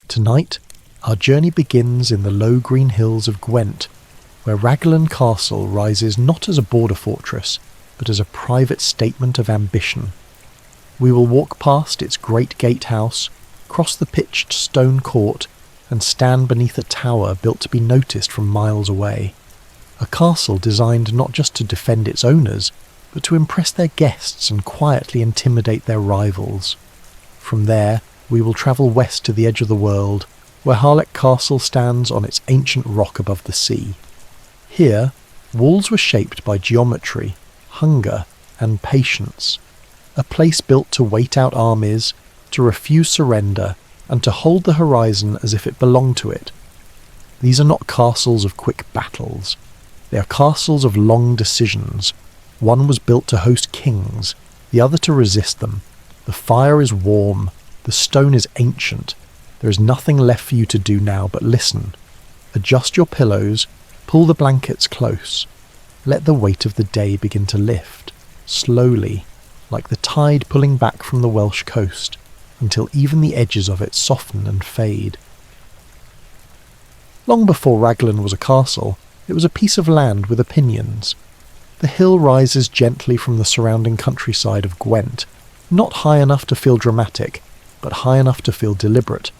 Tonight, our journey begins in the low green hills of Gwent, where Raglan Castle rises not as a border fortress, but as a private statement of ambition. We will walk past its great gatehouse, cross the pitched stone court, and stand beneath a tower built to be noticed from miles away. A castle designed not just to defend its owners, but to impress their guests and quietly intimidate their rivals. From there, we will travel west to the edge of the world, where Harlech Castle stands on its ancient rock above the sea. Here, walls were shaped by geometry, hunger, and patience. A place built to wait out armies, to refuse surrender, and to hold the horizon as if it belonged to it. These are not castles of quick battles. They are castles of long decisions. One was built to host kings, the other to resist them. The fire is warm, the stone is ancient. There is nothing left for you to do now but listen. Adjust your pillows, pull the blankets close. Let the weight of the day begin to lift, slowly, like the tide pulling back from the Welsh coast, until even the edges of it soften and fade. Long before Raglan was a castle, it was a piece of land with opinions. The hill rises gently from the surrounding countryside of Gwent, not high enough to feel dramatic, but high enough to feel deliberate.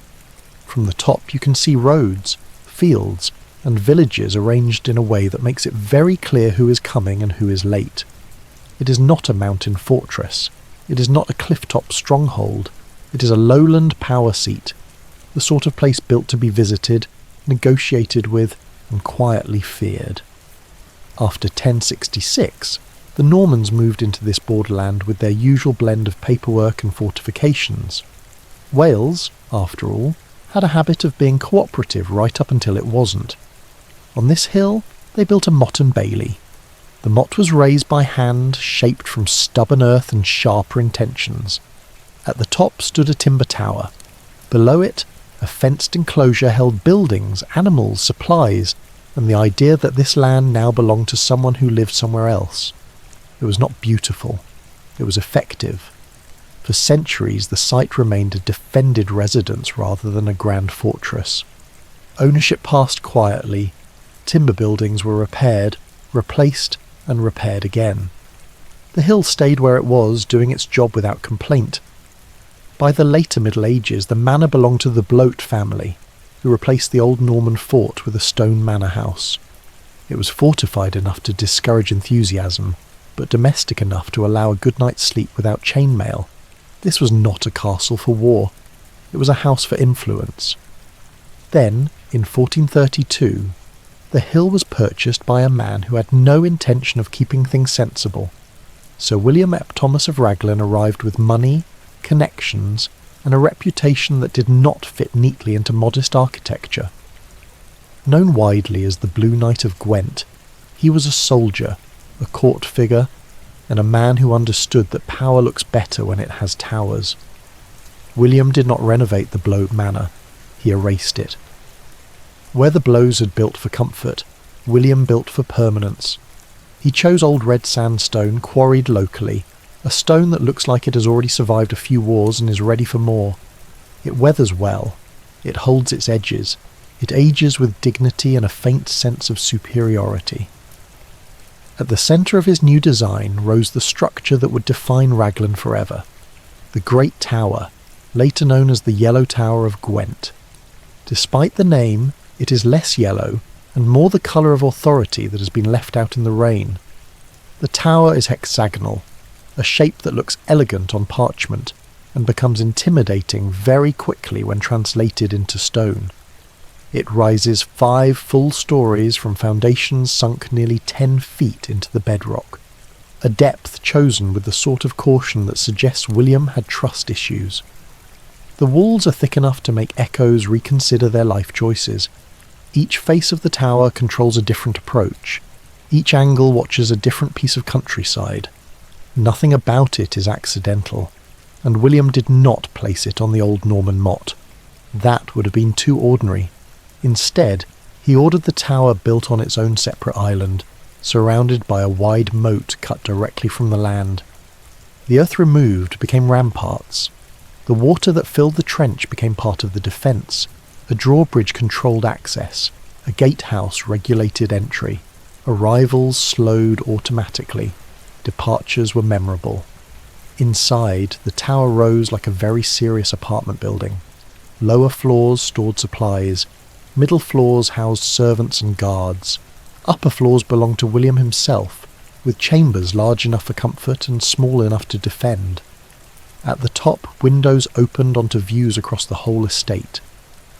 From the top you can see roads, fields, and villages arranged in a way that makes it very clear who is coming and who is late. It is not a mountain fortress. It is not a cliff-top stronghold. It is a lowland power seat, the sort of place built to be visited, negotiated with, and quietly feared. After 1066, the Normans moved into this borderland with their usual blend of paperwork and fortifications. Wales, after all, had a habit of being cooperative right up until it wasn't. On this hill, they built a motte and bailey. The motte was raised by hand, shaped from stubborn earth and sharper intentions. At the top stood a timber tower. Below it, a fenced enclosure held buildings, animals, supplies, and the idea that this land now belonged to someone who lived somewhere else. It was not beautiful. It was effective. For centuries, the site remained a defended residence rather than a grand fortress. Ownership passed quietly. Timber buildings were repaired, replaced, and repaired again. The hill stayed where it was, doing its job without complaint. By the later Middle Ages, the manor belonged to the Bloat family, who replaced the old Norman fort with a stone manor house. It was fortified enough to discourage enthusiasm, but domestic enough to allow a good night's sleep without chainmail. This was not a castle for war. It was a house for influence. Then, in 1432, the hill was purchased by a man who had no intention of keeping things sensible. Sir William ap Thomas of Raglan arrived with money, connections, and a reputation that did not fit neatly into modest architecture. Known widely as the Blue Knight of Gwent, he was a soldier, a court figure, and a man who understood that power looks better when it has towers. William did not renovate the Bloat Manor, he erased it. Where the Blows had built for comfort, William built for permanence. He chose old red sandstone quarried locally, a stone that looks like it has already survived a few wars and is ready for more. It weathers well, it holds its edges, it ages with dignity and a faint sense of superiority. At the centre of his new design rose the structure that would define Raglan forever, the Great Tower, later known as the Yellow Tower of Gwent. Despite the name, it is less yellow and more the colour of authority that has been left out in the rain. The tower is hexagonal, a shape that looks elegant on parchment and becomes intimidating very quickly when translated into stone. It rises 5 full stories from foundations sunk nearly 10 feet into the bedrock, a depth chosen with the sort of caution that suggests William had trust issues. The walls are thick enough to make echoes reconsider their life choices. Each face of the tower controls a different approach. Each angle watches a different piece of countryside. Nothing about it is accidental, and William did not place it on the old Norman motte. That would have been too ordinary. Instead, he ordered the tower built on its own separate island, surrounded by a wide moat cut directly from the land. The earth removed became ramparts. The water that filled the trench became part of the defence, A drawbridge controlled access, a gatehouse regulated entry. Arrivals slowed automatically. Departures were memorable. Inside, the tower rose like a very serious apartment building. Lower floors stored supplies. Middle floors housed servants and guards. Upper floors belonged to William himself, with chambers large enough for comfort and small enough to defend. At the top, windows opened onto views across the whole estate.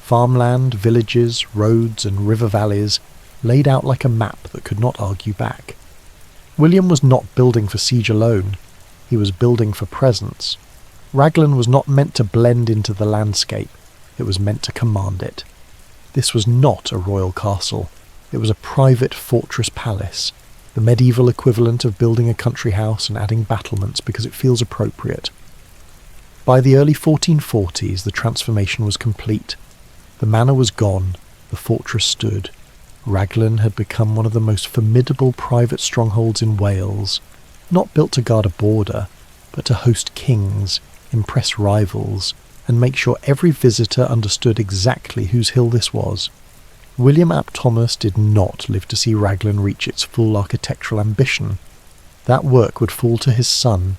Farmland, villages, roads and river valleys, laid out like a map that could not argue back. William was not building for siege alone. He was building for presence. Raglan was not meant to blend into the landscape. It was meant to command it. This was not a royal castle. It was a private fortress palace, the medieval equivalent of building a country house and adding battlements because it feels appropriate. By the early 1440s, the transformation was complete. The manor was gone, the fortress stood. Raglan had become one of the most formidable private strongholds in Wales, not built to guard a border, but to host kings, impress rivals, and make sure every visitor understood exactly whose hill this was. William ap Thomas did not live to see Raglan reach its full architectural ambition. That work would fall to his son,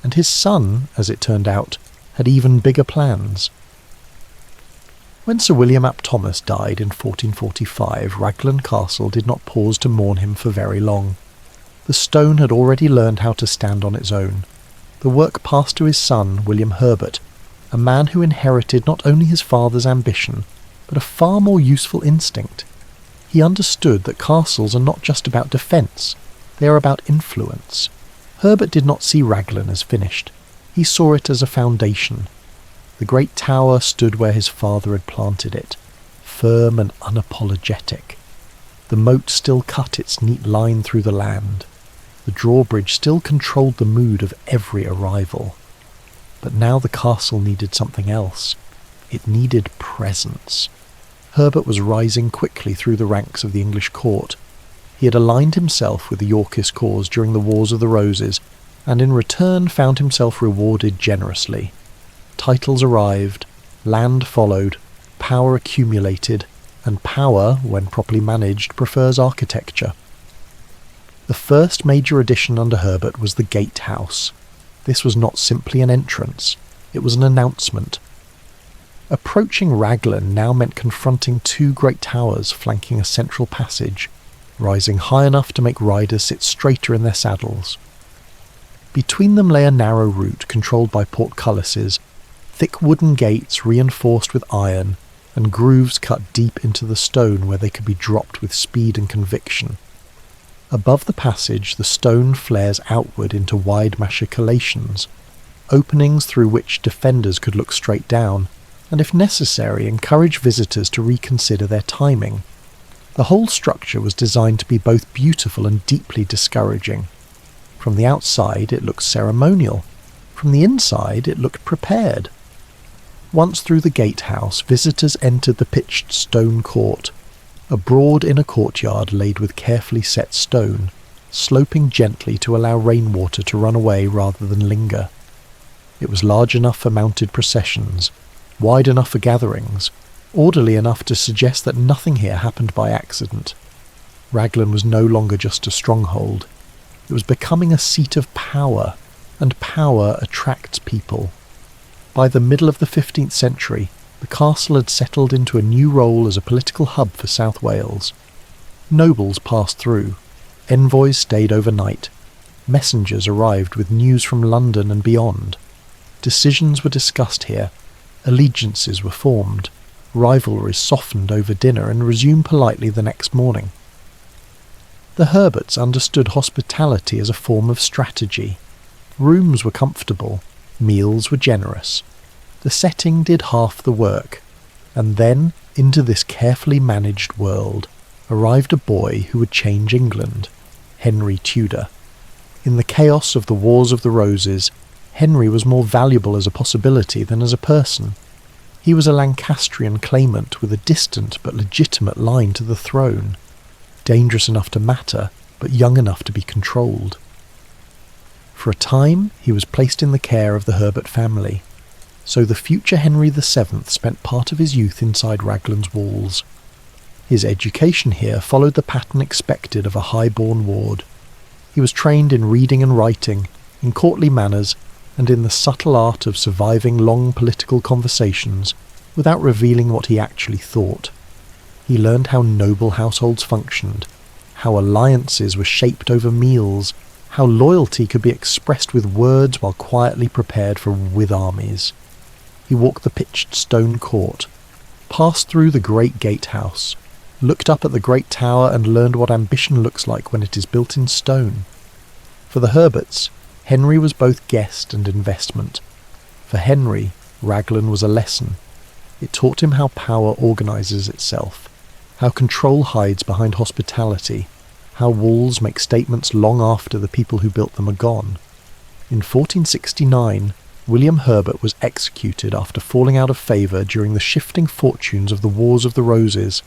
and his son, as it turned out, had even bigger plans. When Sir William ap Thomas died in 1445, Raglan Castle did not pause to mourn him for very long. The stone had already learned how to stand on its own. The work passed to his son, William Herbert, a man who inherited not only his father's ambition, but a far more useful instinct. He understood that castles are not just about defence, they are about influence. Herbert did not see Raglan as finished. He saw it as a foundation. The great tower stood where his father had planted it, firm and unapologetic. The moat still cut its neat line through the land. The drawbridge still controlled the mood of every arrival. But now the castle needed something else. It needed presence. Herbert was rising quickly through the ranks of the English court. He had aligned himself with the Yorkist cause during the Wars of the Roses, and in return found himself rewarded generously. Titles arrived, land followed, power accumulated, and power, when properly managed, prefers architecture. The first major addition under Herbert was the gatehouse. This was not simply an entrance, it was an announcement. Approaching Raglan now meant confronting two great towers flanking a central passage, rising high enough to make riders sit straighter in their saddles. Between them lay a narrow route controlled by portcullises, thick wooden gates reinforced with iron, and grooves cut deep into the stone where they could be dropped with speed and conviction. Above the passage, the stone flares outward into wide machicolations, openings through which defenders could look straight down, and if necessary encourage visitors to reconsider their timing. The whole structure was designed to be both beautiful and deeply discouraging. From the outside it looked ceremonial, from the inside it looked prepared. Once through the gatehouse, visitors entered the pitched stone court, a broad inner courtyard laid with carefully set stone, sloping gently to allow rainwater to run away rather than linger. It was large enough for mounted processions, wide enough for gatherings, orderly enough to suggest that nothing here happened by accident. Raglan was no longer just a stronghold. It was becoming a seat of power, and power attracts people. By the middle of the 15th century, the castle had settled into a new role as a political hub for South Wales. Nobles passed through, envoys stayed overnight, messengers arrived with news from London and beyond. Decisions were discussed here, allegiances were formed, rivalries softened over dinner and resumed politely the next morning. The Herberts understood hospitality as a form of strategy. Rooms were comfortable, meals were generous. The setting did half the work, and then, into this carefully managed world, arrived a boy who would change England, Henry Tudor. In the chaos of the Wars of the Roses, Henry was more valuable as a possibility than as a person. He was a Lancastrian claimant with a distant but legitimate line to the throne, dangerous enough to matter, but young enough to be controlled. For a time, he was placed in the care of the Herbert family. So the future Henry VII spent part of his youth inside Raglan's walls. His education here followed the pattern expected of a high-born ward. He was trained in reading and writing, in courtly manners, and in the subtle art of surviving long political conversations without revealing what he actually thought. He learned how noble households functioned, how alliances were shaped over meals, how loyalty could be expressed with words while quietly prepared with armies. He walked the pitched stone court, passed through the great gatehouse, looked up at the great tower and learned what ambition looks like when it is built in stone. For the Herberts, Henry was both guest and investment. For Henry, Raglan was a lesson. It taught him how power organises itself, how control hides behind hospitality, how walls make statements long after the people who built them are gone. In 1469, William Herbert was executed after falling out of favour during the shifting fortunes of the Wars of the Roses.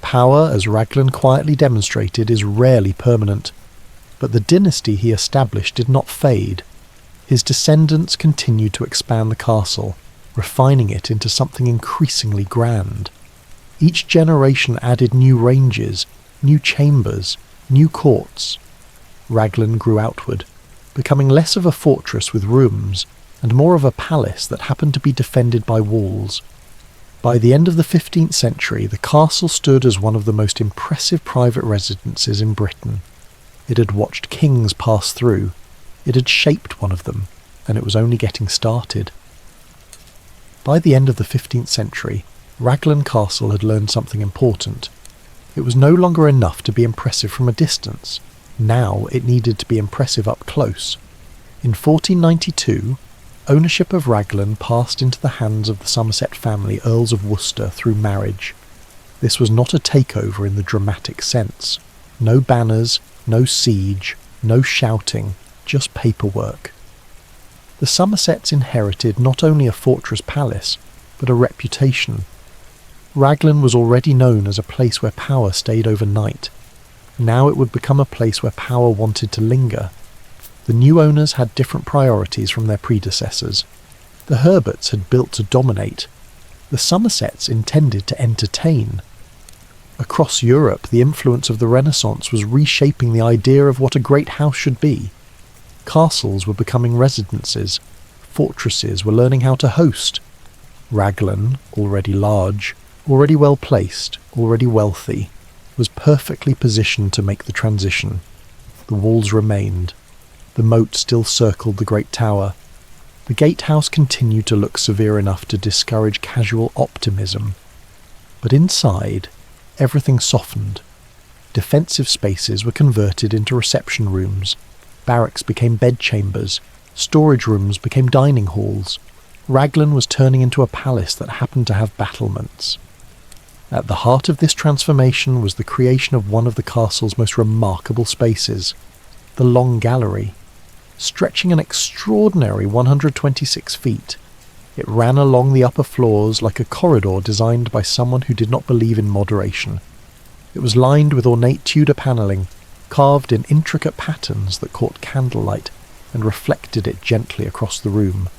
Power, as Raglan quietly demonstrated, is rarely permanent, but the dynasty he established did not fade. His descendants continued to expand the castle, refining it into something increasingly grand. Each generation added new ranges, new chambers, new courts. Raglan grew outward, becoming less of a fortress with rooms and more of a palace that happened to be defended by walls. By the end of the 15th century, the castle stood as one of the most impressive private residences in Britain. It had watched kings pass through, it had shaped one of them, and it was only getting started. By the end of the 15th century, Raglan Castle had learned something important. It was no longer enough to be impressive from a distance. Now it needed to be impressive up close. In 1492, ownership of Raglan passed into the hands of the Somerset family, Earls of Worcester, through marriage. This was not a takeover in the dramatic sense. No banners, no siege, no shouting, just paperwork. The Somersets inherited not only a fortress palace, but a reputation. Raglan was already known as a place where power stayed overnight. Now it would become a place where power wanted to linger. The new owners had different priorities from their predecessors. The Herberts had built to dominate. The Somersets intended to entertain. Across Europe, the influence of the Renaissance was reshaping the idea of what a great house should be. Castles were becoming residences. Fortresses were learning how to host. Raglan, already large, already well placed, already wealthy, was perfectly positioned to make the transition. The walls remained. The moat still circled the great tower. The gatehouse continued to look severe enough to discourage casual optimism. But inside, everything softened. Defensive spaces were converted into reception rooms. Barracks became bedchambers. Storage rooms became dining halls. Raglan was turning into a palace that happened to have battlements. At the heart of this transformation was the creation of one of the castle's most remarkable spaces, the Long Gallery. Stretching an extraordinary 126 feet, it ran along the upper floors like a corridor designed by someone who did not believe in moderation. It was lined with ornate Tudor panelling, carved in intricate patterns that caught candlelight and reflected it gently across the room.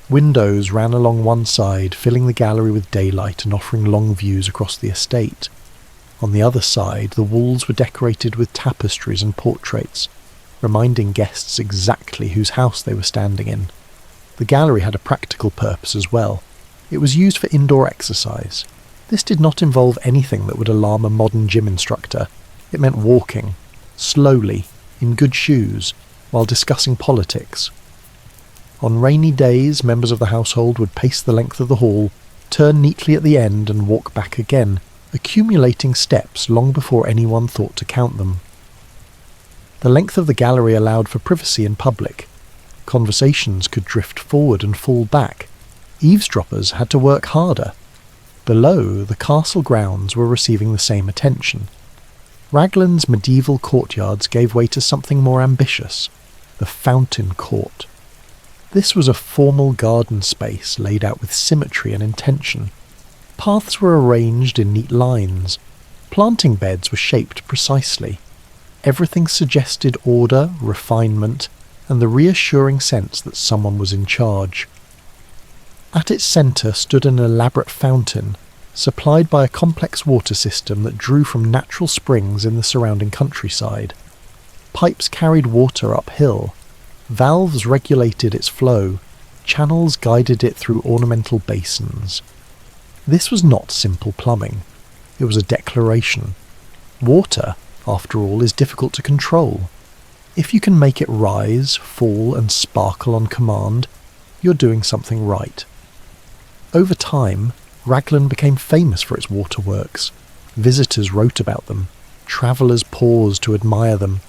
Windows ran along one side, filling the gallery with daylight and offering long views across the estate. On the other side, the walls were decorated with tapestries and portraits, reminding guests exactly whose house they were standing in. The gallery had a practical purpose as well. It was used for indoor exercise. This did not involve anything that would alarm a modern gym instructor. It meant walking, slowly, in good shoes, while discussing politics. On rainy days, members of the household would pace the length of the hall, turn neatly at the end and walk back again, accumulating steps long before anyone thought to count them. The length of the gallery allowed for privacy in public. Conversations could drift forward and fall back. Eavesdroppers had to work harder. Below, the castle grounds were receiving the same attention. Raglan's medieval courtyards gave way to something more ambitious, the Fountain Court. This was a formal garden space laid out with symmetry and intention. Paths were arranged in neat lines. Planting beds were shaped precisely. Everything suggested order, refinement, and the reassuring sense that someone was in charge. At its centre stood an elaborate fountain, supplied by a complex water system that drew from natural springs in the surrounding countryside. Pipes carried water uphill, valves regulated its flow, channels guided it through ornamental basins. This was not simple plumbing. It was a declaration. Water, after all, is difficult to control. If you can make it rise, fall, and sparkle on command, you're doing something right. Over time, Raglan became famous for its waterworks. Visitors wrote about them. Travellers paused to admire them.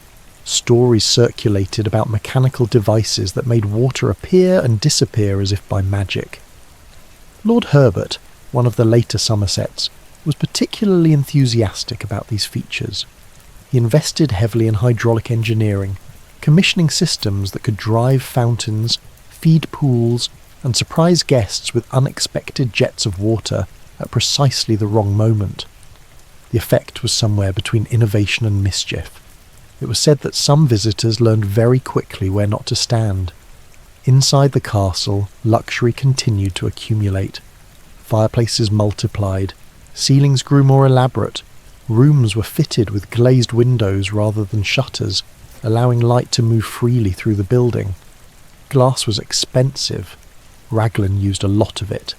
Stories circulated about mechanical devices that made water appear and disappear as if by magic. Lord Herbert, one of the later Somersets, was particularly enthusiastic about these features. He invested heavily in hydraulic engineering, commissioning systems that could drive fountains, feed pools, and surprise guests with unexpected jets of water at precisely the wrong moment. The effect was somewhere between innovation and mischief. It was said that some visitors learned very quickly where not to stand. Inside the castle, luxury continued to accumulate. Fireplaces multiplied, ceilings grew more elaborate, rooms were fitted with glazed windows rather than shutters, allowing light to move freely through the building. Glass was expensive. Raglan used a lot of it.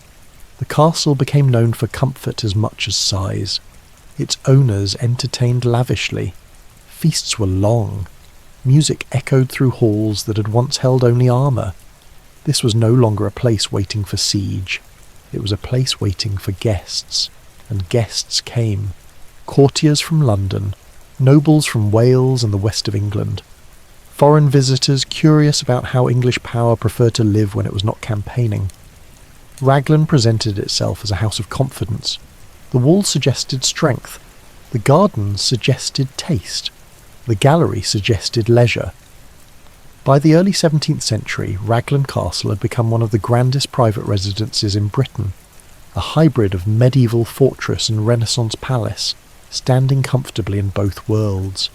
The castle became known for comfort as much as size. Its owners entertained lavishly. Feasts were long. Music echoed through halls that had once held only armour. This was no longer a place waiting for siege. It was a place waiting for guests. And guests came. Courtiers from London, nobles from Wales and the west of England. Foreign visitors curious about how English power preferred to live when it was not campaigning. Raglan presented itself as a house of confidence. The walls suggested strength. The gardens suggested taste. The gallery suggested leisure. By the early 17th century, Raglan Castle had become one of the grandest private residences in Britain, a hybrid of medieval fortress and Renaissance palace, standing comfortably in both worlds.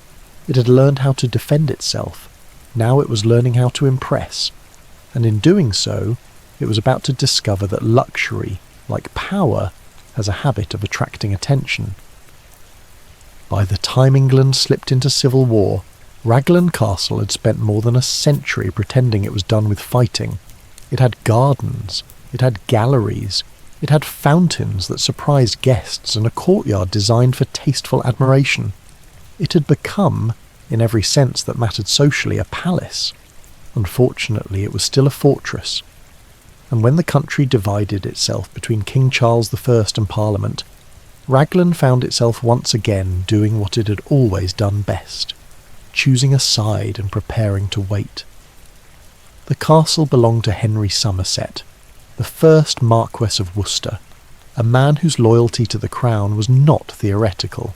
It had learned how to defend itself. Now it was learning how to impress. And in doing so, it was about to discover that luxury, like power, has a habit of attracting attention. By the time England slipped into civil war, Raglan Castle had spent more than a century pretending it was done with fighting. It had gardens, it had galleries, it had fountains that surprised guests and a courtyard designed for tasteful admiration. It had become, in every sense that mattered socially, a palace. Unfortunately, it was still a fortress. And when the country divided itself between King Charles I and Parliament, Raglan found itself once again doing what it had always done best, choosing a side and preparing to wait. The castle belonged to Henry Somerset, the first Marquess of Worcester, a man whose loyalty to the crown was not theoretical.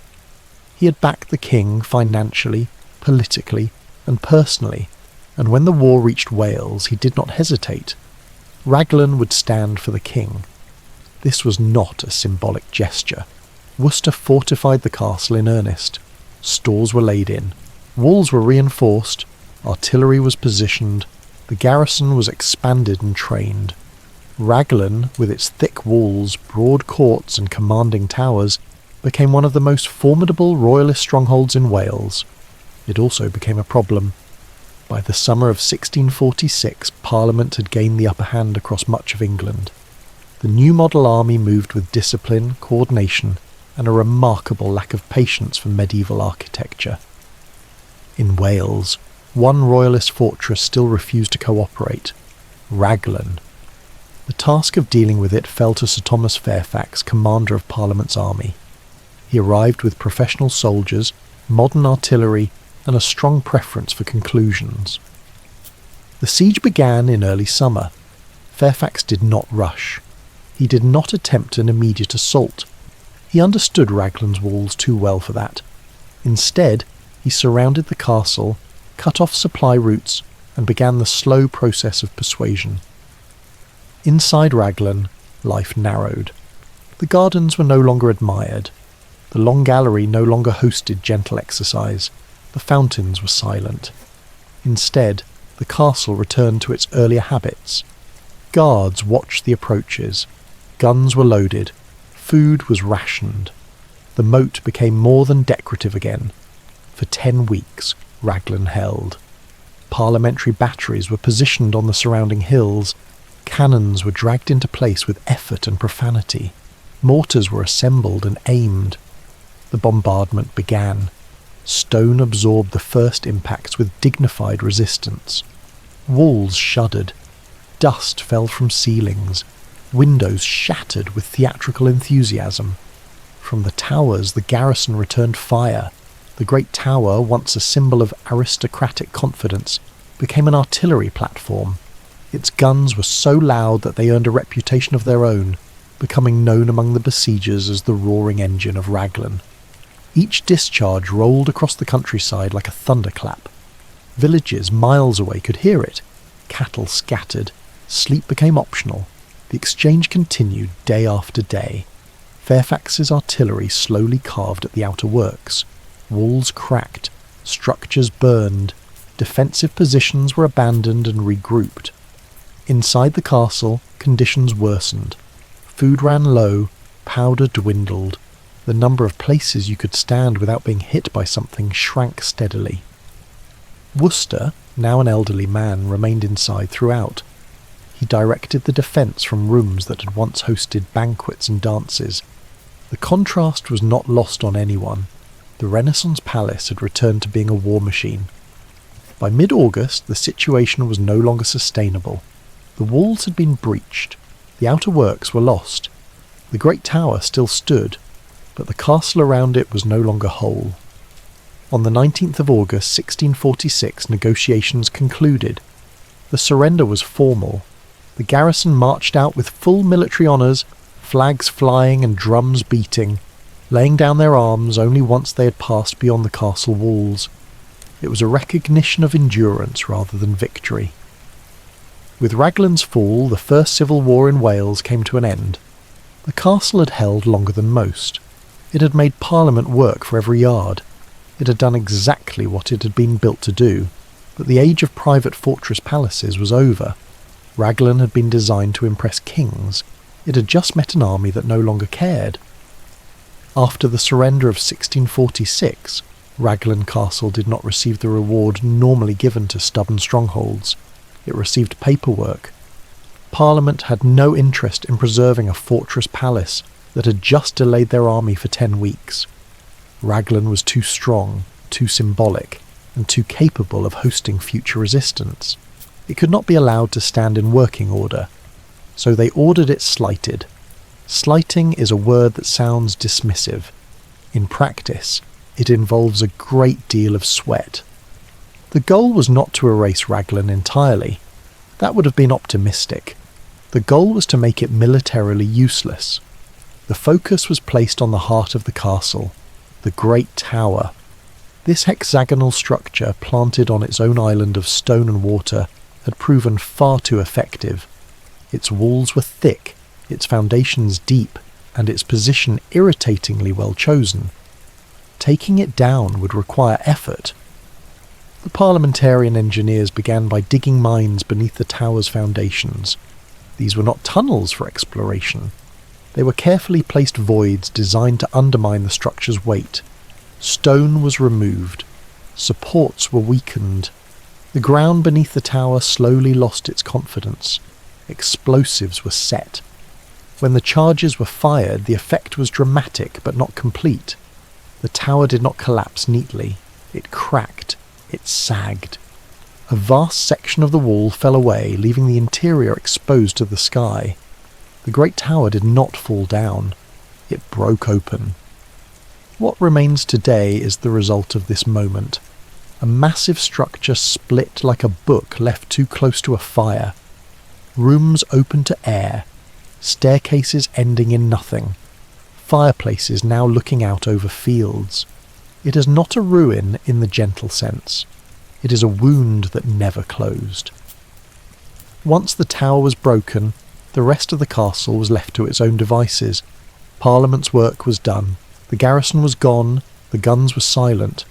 He had backed the king financially, politically, and personally, and when the war reached Wales he did not hesitate. Raglan would stand for the king. This was not a symbolic gesture. Worcester fortified the castle in earnest. Stores were laid in. Walls were reinforced. Artillery was positioned. The garrison was expanded and trained. Raglan, with its thick walls, broad courts and commanding towers, became one of the most formidable royalist strongholds in Wales. It also became a problem. By the summer of 1646, Parliament had gained the upper hand across much of England. The new model army moved with discipline, coordination, and a remarkable lack of patience for medieval architecture. In Wales, one royalist fortress still refused to cooperate: Raglan. The task of dealing with it fell to Sir Thomas Fairfax, commander of Parliament's army. He arrived with professional soldiers, modern artillery, and a strong preference for conclusions. The siege began in early summer. Fairfax did not rush. He did not attempt an immediate assault. He understood Raglan's walls too well for that. Instead, he surrounded the castle, cut off supply routes, and began the slow process of persuasion. Inside Raglan, life narrowed. The gardens were no longer admired. The long gallery no longer hosted gentle exercise. The fountains were silent. Instead, the castle returned to its earlier habits. Guards watched the approaches. Guns were loaded. Food was rationed. The moat became more than decorative again. For 10 weeks, Raglan held. Parliamentary batteries were positioned on the surrounding hills. Cannons were dragged into place with effort and profanity. Mortars were assembled and aimed. The bombardment began. Stone absorbed the first impacts with dignified resistance. Walls shuddered. Dust fell from ceilings. Windows shattered with theatrical enthusiasm. From the towers, the garrison returned fire. The great tower, once a symbol of aristocratic confidence, became an artillery platform. Its guns were so loud that they earned a reputation of their own, becoming known among the besiegers as the roaring engine of Raglan. Each discharge rolled across the countryside like a thunderclap. Villages miles away could hear it. Cattle scattered. Sleep became optional. The exchange continued day after day. Fairfax's artillery slowly carved at the outer works. Walls cracked. Structures burned. Defensive positions were abandoned and regrouped. Inside the castle, conditions worsened. Food ran low. Powder dwindled. The number of places you could stand without being hit by something shrank steadily. Worcester, now an elderly man, remained inside throughout. He directed the defence from rooms that had once hosted banquets and dances. The contrast was not lost on anyone. The Renaissance Palace had returned to being a war machine. By mid-August, the situation was no longer sustainable. The walls had been breached. The outer works were lost. The great tower still stood, but the castle around it was no longer whole. On the 19th of August 1646, negotiations concluded. The surrender was formal. The garrison marched out with full military honours, flags flying and drums beating, laying down their arms only once they had passed beyond the castle walls. It was a recognition of endurance rather than victory. With Raglan's fall, the First Civil War in Wales came to an end. The castle had held longer than most. It had made Parliament work for every yard. It had done exactly what it had been built to do, but the age of private fortress palaces was over. Raglan had been designed to impress kings. It had just met an army that no longer cared. After the surrender of 1646, Raglan Castle did not receive the reward normally given to stubborn strongholds. It received paperwork. Parliament had no interest in preserving a fortress palace that had just delayed their army for 10 weeks. Raglan was too strong, too symbolic, and too capable of hosting future resistance. It could not be allowed to stand in working order, so they ordered it slighted. Slighting is a word that sounds dismissive. In practice, it involves a great deal of sweat. The goal was not to erase Raglan entirely. That would have been optimistic. The goal was to make it militarily useless. The focus was placed on the heart of the castle, the great tower. This hexagonal structure, planted on its own island of stone and water, had proven far too effective. Its walls were thick, its foundations deep, and its position irritatingly well chosen. Taking it down would require effort. The parliamentarian engineers began by digging mines beneath the tower's foundations. These were not tunnels for exploration. They were carefully placed voids designed to undermine the structure's weight. Stone was removed. Supports were weakened. The ground beneath the tower slowly lost its confidence. Explosives were set. When the charges were fired, the effect was dramatic but not complete. The tower did not collapse neatly. It cracked. It sagged. A vast section of the wall fell away, leaving the interior exposed to the sky. The great tower did not fall down. It broke open. What remains today is the result of this moment. A massive structure split like a book left too close to a fire. Rooms open to air. Staircases ending in nothing. Fireplaces now looking out over fields. It is not a ruin in the gentle sense. It is a wound that never closed. Once the tower was broken, the rest of the castle was left to its own devices. Parliament's work was done. The garrison was gone. The guns were silent.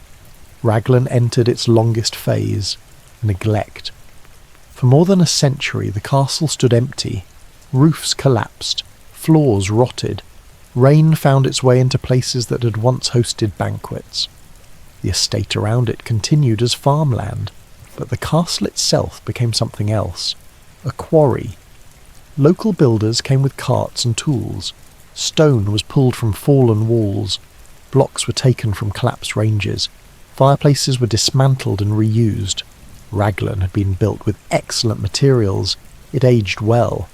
Raglan entered its longest phase, neglect. For more than a century the castle stood empty. Roofs collapsed, floors rotted, rain found its way into places that had once hosted banquets. The estate around it continued as farmland, but the castle itself became something else, a quarry. Local builders came with carts and tools. Stone was pulled from fallen walls. Blocks were taken from collapsed ranges. Fireplaces were dismantled and reused. Raglan had been built with excellent materials. It aged well.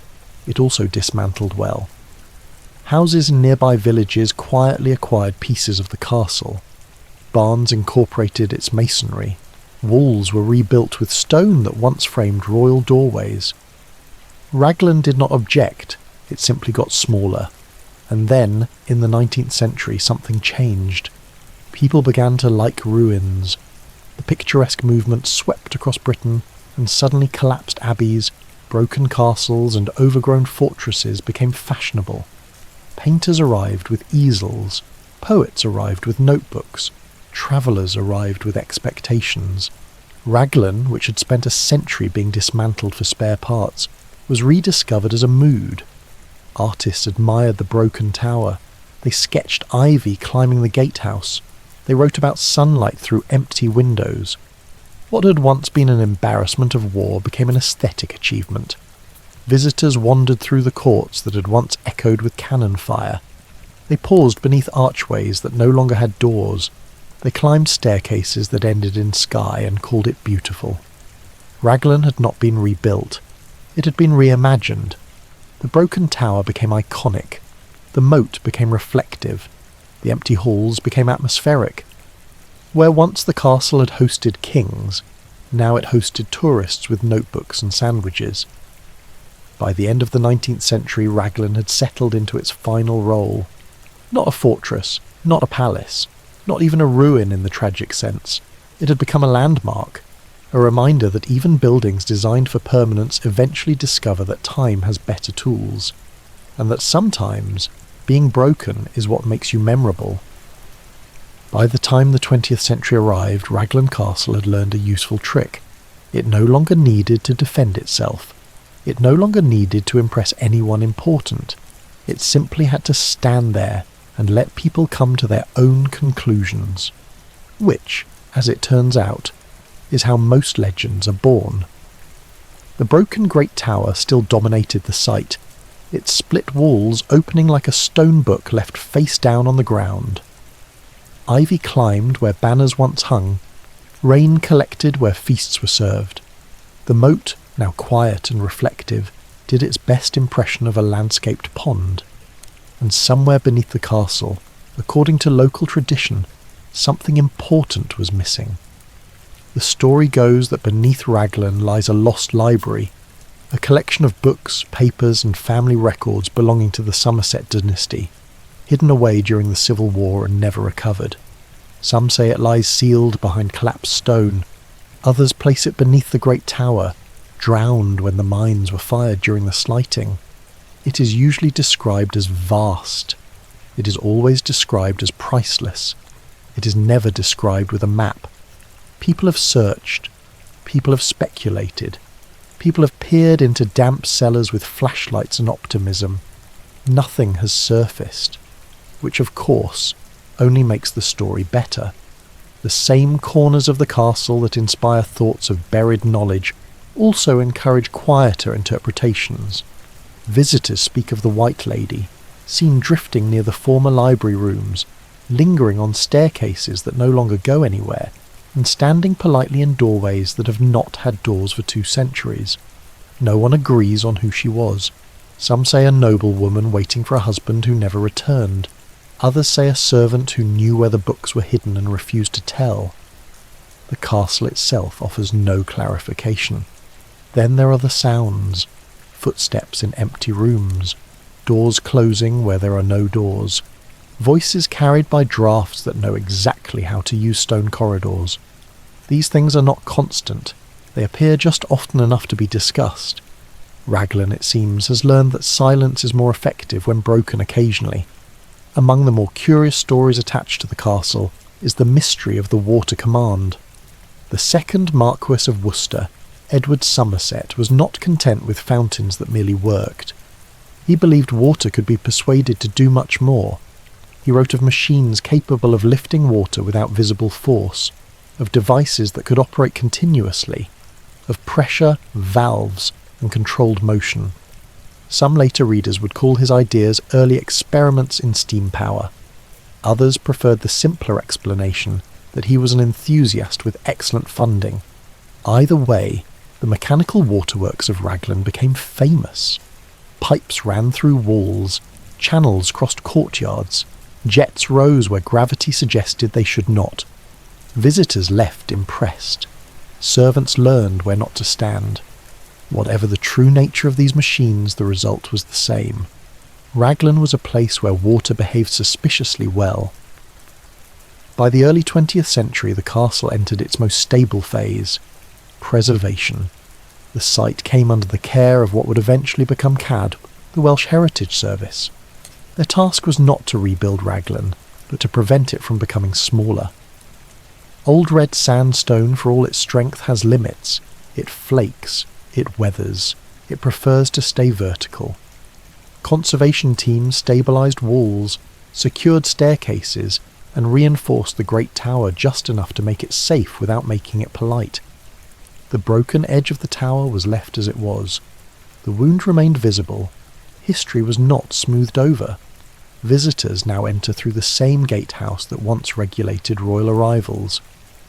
It also dismantled well. Houses in nearby villages quietly acquired pieces of the castle. Barns incorporated its masonry. Walls were rebuilt with stone that once framed royal doorways. Raglan did not object, it simply got smaller. And then, in the 19th century, something changed. People began to like ruins. The picturesque movement swept across Britain, and suddenly collapsed abbeys, broken castles and overgrown fortresses became fashionable. Painters arrived with easels, poets arrived with notebooks, travellers arrived with expectations. Raglan, which had spent a century being dismantled for spare parts, was rediscovered as a mood. Artists admired the broken tower. They sketched ivy climbing the gatehouse. They wrote about sunlight through empty windows. What had once been an embarrassment of war became an aesthetic achievement. Visitors wandered through the courts that had once echoed with cannon fire. They paused beneath archways that no longer had doors. They climbed staircases that ended in sky and called it beautiful. Raglan had not been rebuilt. It had been reimagined. The broken tower became iconic. The moat became reflective. The empty halls became atmospheric. Where once the castle had hosted kings, now it hosted tourists with notebooks and sandwiches. By the end of the 19th century, Raglan had settled into its final role. Not a fortress, not a palace, not even a ruin in the tragic sense. It had become a landmark, a reminder that even buildings designed for permanence eventually discover that time has better tools, and that sometimes being broken is what makes you memorable. By the time the 20th century arrived, Raglan Castle had learned a useful trick. It no longer needed to defend itself. It no longer needed to impress anyone important. It simply had to stand there and let people come to their own conclusions. Which, as it turns out, is how most legends are born. The broken Great Tower still dominated the site, its split walls opening like a stone book left face down on the ground. Ivy climbed where banners once hung. Rain collected where feasts were served. The moat, now quiet and reflective, did its best impression of a landscaped pond. And somewhere beneath the castle, according to local tradition, something important was missing. The story goes that beneath Raglan lies a lost library, a collection of books, papers and family records belonging to the Somerset dynasty, hidden away during the Civil War and never recovered. Some say it lies sealed behind collapsed stone. Others place it beneath the Great Tower, drowned when the mines were fired during the slighting. It is usually described as vast. It is always described as priceless. It is never described with a map. People have searched. People have speculated. People have peered into damp cellars with flashlights and optimism. Nothing has surfaced, which of course only makes the story better. The same corners of the castle that inspire thoughts of buried knowledge also encourage quieter interpretations. Visitors speak of the White Lady, seen drifting near the former library rooms, lingering on staircases that no longer go anywhere, and standing politely in doorways that have not had doors for 2 centuries. No one agrees on who she was. Some say a noblewoman waiting for a husband who never returned. Others say a servant who knew where the books were hidden and refused to tell. The castle itself offers no clarification. Then there are the sounds. Footsteps in empty rooms. Doors closing where there are no doors. Voices carried by drafts that know exactly how to use stone corridors. These things are not constant. They appear just often enough to be discussed. Raglan, it seems, has learned that silence is more effective when broken occasionally. Among the more curious stories attached to the castle is the mystery of the water command. The second Marquess of Worcester, Edward Somerset was not content with fountains that merely worked. He believed water could be persuaded to do much more. He wrote of machines capable of lifting water without visible force, of devices that could operate continuously, of pressure, valves, and controlled motion. Some later readers would call his ideas early experiments in steam power. Others preferred the simpler explanation that he was an enthusiast with excellent funding. Either way, the mechanical waterworks of Raglan became famous. Pipes ran through walls, channels crossed courtyards, jets rose where gravity suggested they should not. Visitors left impressed. Servants learned where not to stand. Whatever the true nature of these machines, the result was the same. Raglan was a place where water behaved suspiciously well. By the early 20th century, the castle entered its most stable phase, preservation. The site came under the care of what would eventually become CAD, the Welsh Heritage Service. Their task was not to rebuild Raglan, but to prevent it from becoming smaller. Old red sandstone, for all its strength, has limits. It flakes, it weathers, it prefers to stay vertical. Conservation teams stabilised walls, secured staircases, and reinforced the great tower just enough to make it safe without making it polite. The broken edge of the tower was left as it was. The wound remained visible. History was not smoothed over. Visitors now enter through the same gatehouse that once regulated royal arrivals.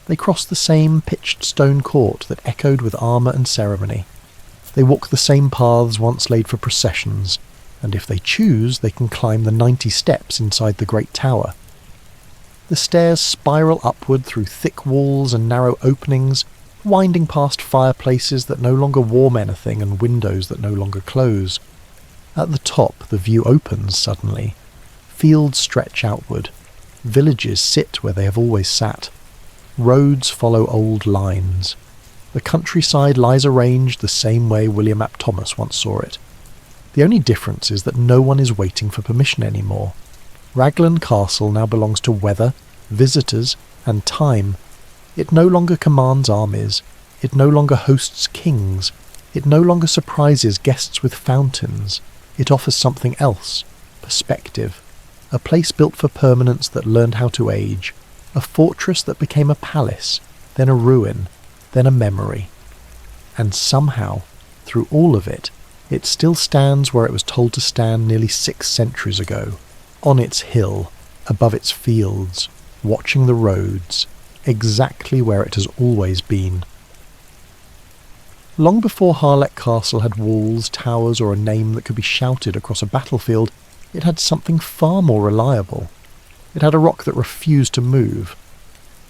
They cross the same pitched stone court that echoed with armour and ceremony. They walk the same paths once laid for processions, and if they choose, they can climb the 90 steps inside the great tower. The stairs spiral upward through thick walls and narrow openings, winding past fireplaces that no longer warm anything and windows that no longer close. At the top, the view opens suddenly. Fields stretch outward. Villages sit where they have always sat. Roads follow old lines. The countryside lies arranged the same way William ap Thomas once saw it. The only difference is that no one is waiting for permission anymore. Raglan Castle now belongs to weather, visitors, and time. It no longer commands armies. It no longer hosts kings. It no longer surprises guests with fountains. It offers something else, perspective. A place built for permanence that learned how to age. A fortress that became a palace, then a ruin, then a memory. And somehow, through all of it, it still stands where it was told to stand nearly 6 centuries ago, on its hill, above its fields, watching the roads, exactly where it has always been. Long before Harlech Castle had walls, towers, or a name that could be shouted across a battlefield, it had something far more reliable. It had a rock that refused to move.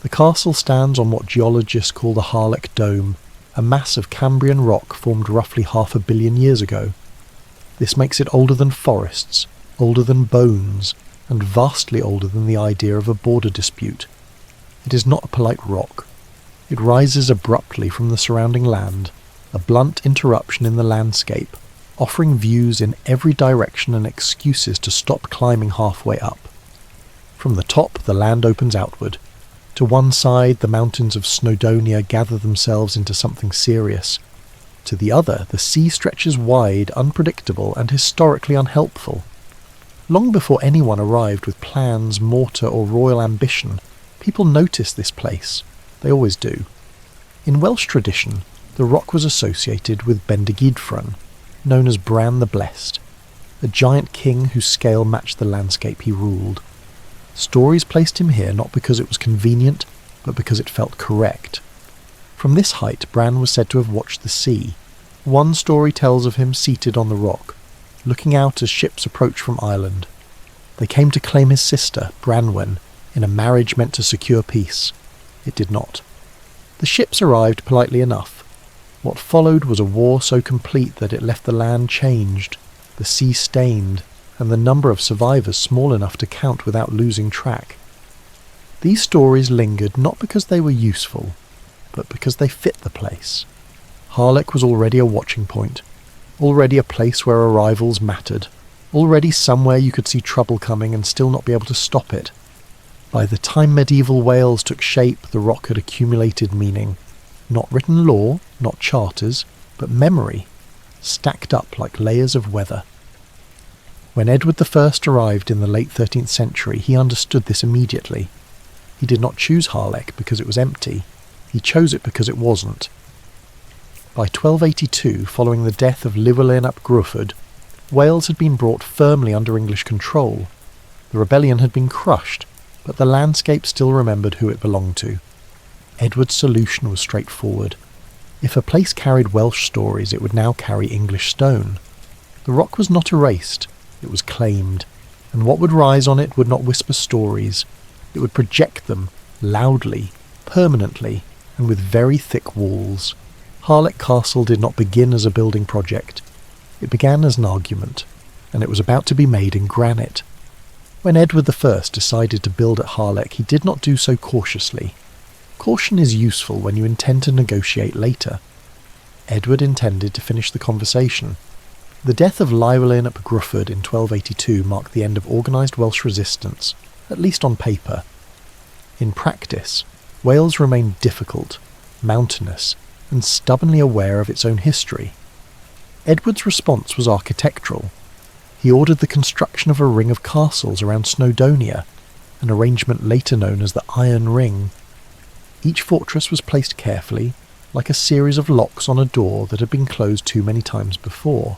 The castle stands on what geologists call the Harlech Dome, a mass of Cambrian rock formed roughly 500 million years ago. This makes it older than forests, older than bones, and vastly older than the idea of a border dispute. It is not a polite rock. It rises abruptly from the surrounding land, a blunt interruption in the landscape, offering views in every direction and excuses to stop climbing halfway up. From the top, the land opens outward. To one side, the mountains of Snowdonia gather themselves into something serious. To the other, the sea stretches wide, unpredictable, and historically unhelpful. Long before anyone arrived with plans, mortar, or royal ambition, people noticed this place. They always do. In Welsh tradition, the rock was associated with Bendigeidfran, known as Bran the Blessed, a giant king whose scale matched the landscape he ruled. Stories placed him here not because it was convenient, but because it felt correct. From this height, Bran was said to have watched the sea. One story tells of him seated on the rock, looking out as ships approached from Ireland. They came to claim his sister, Branwen, in a marriage meant to secure peace. It did not. The ships arrived politely enough. What followed was a war so complete that it left the land changed, the sea stained, and the number of survivors small enough to count without losing track. These stories lingered not because they were useful, but because they fit the place. Harlech was already a watching point, already a place where arrivals mattered, already somewhere you could see trouble coming and still not be able to stop it. By the time medieval Wales took shape, the rock had accumulated meaning. Not written law, not charters, but memory, stacked up like layers of weather. When Edward I arrived in the late 13th century, he understood this immediately. He did not choose Harlech because it was empty. He chose it because it wasn't. By 1282, following the death of Llywelyn ap Gruffudd, Wales had been brought firmly under English control. The rebellion had been crushed, but the landscape still remembered who it belonged to. Edward's solution was straightforward. If a place carried Welsh stories, it would now carry English stone. The rock was not erased, it was claimed, and what would rise on it would not whisper stories. It would project them, loudly, permanently, and with very thick walls. Harlech Castle did not begin as a building project. It began as an argument, and it was about to be made in granite. When Edward I decided to build at Harlech, he did not do so cautiously. Caution is useful when you intend to negotiate later. Edward intended to finish the conversation. The death of Llywelyn ap Gruffudd in 1282 marked the end of organised Welsh resistance, at least on paper. In practice, Wales remained difficult, mountainous, and stubbornly aware of its own history. Edward's response was architectural. He ordered the construction of a ring of castles around Snowdonia, an arrangement later known as the Iron Ring. Each fortress was placed carefully, like a series of locks on a door that had been closed too many times before.